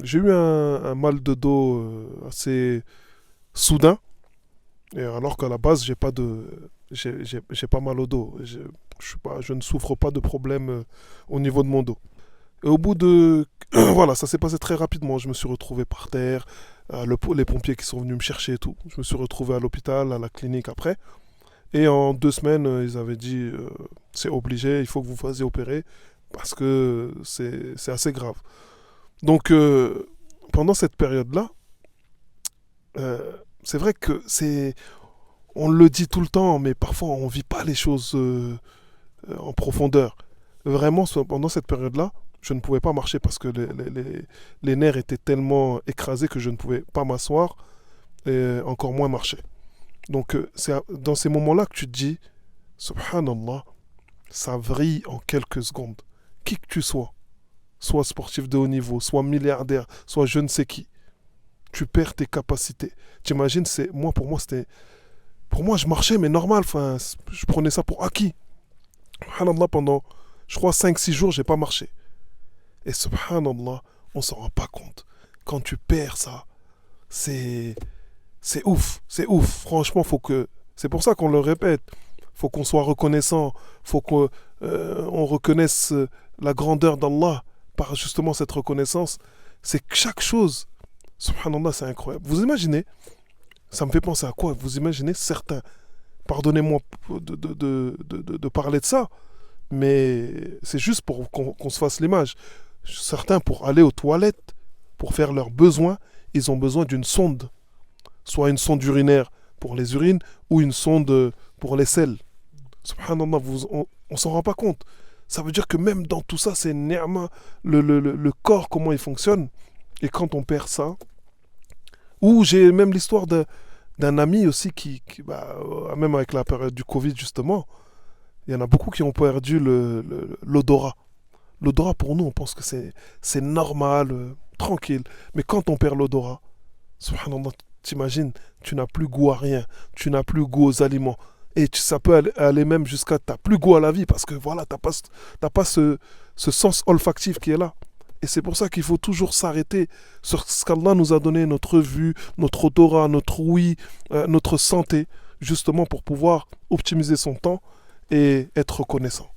J'ai eu un mal de dos assez soudain, et alors qu'à la base, j'ai pas mal au dos. Je ne souffre pas de problème au niveau de mon dos. Et au bout de... voilà, ça s'est passé très rapidement. Je me suis retrouvé par terre, les pompiers qui sont venus me chercher et tout. Je me suis retrouvé à l'hôpital, à la clinique après. Et en 2 semaines, ils avaient dit, c'est obligé, il faut que vous fassiez opérer parce que c'est assez grave. Donc, pendant cette période-là, c'est vrai que on le dit tout le temps, mais parfois on vit pas les choses en profondeur. Vraiment, pendant cette période-là, je ne pouvais pas marcher parce que les nerfs étaient tellement écrasés que je ne pouvais pas m'asseoir et encore moins marcher. Donc, c'est dans ces moments-là que tu te dis, Subhanallah, ça vrille en quelques secondes. Qui que tu sois, soit sportif de haut niveau, soit milliardaire, soit je ne sais qui, tu perds tes capacités. T'imagines, pour moi, pour moi, je marchais, mais normal, enfin, je prenais ça pour acquis. Subhanallah, pendant, je crois, 5 6 jours, j'ai pas marché. Et subhanallah, on s'en rend pas compte. Quand tu perds ça, c'est, c'est ouf, c'est ouf. Franchement, c'est pour ça qu'on le répète. Faut qu'on soit reconnaissant, faut qu'on reconnaisse la grandeur d'Allah par justement cette reconnaissance. C'est que chaque chose, subhanallah, c'est incroyable. Vous imaginez, ça me fait penser à quoi? Vous imaginez certains, pardonnez-moi de parler de ça, mais c'est juste pour qu'on se fasse l'image. Certains, pour aller aux toilettes, pour faire leurs besoins, ils ont besoin d'une sonde. Soit une sonde urinaire pour les urines, ou une sonde pour les selles. Subhanallah, on s'en rend pas compte. Ça veut dire que même dans tout ça, c'est ni'ma, le corps, comment il fonctionne. Et quand on perd ça, ou j'ai même l'histoire d'un ami aussi même avec la période du Covid justement, il y en a beaucoup qui ont perdu l'odorat. L'odorat pour nous, on pense que c'est normal, tranquille. Mais quand on perd l'odorat, subhanallah, t'imagines, tu n'as plus goût à rien, tu n'as plus goût aux aliments. Et ça peut aller même jusqu'à t'as plus goût à la vie parce que voilà, t'as pas ce sens olfactif qui est là. Et c'est pour ça qu'il faut toujours s'arrêter sur ce qu'Allah nous a donné, notre vue, notre odorat, notre ouïe, notre santé, justement pour pouvoir optimiser son temps et être reconnaissant.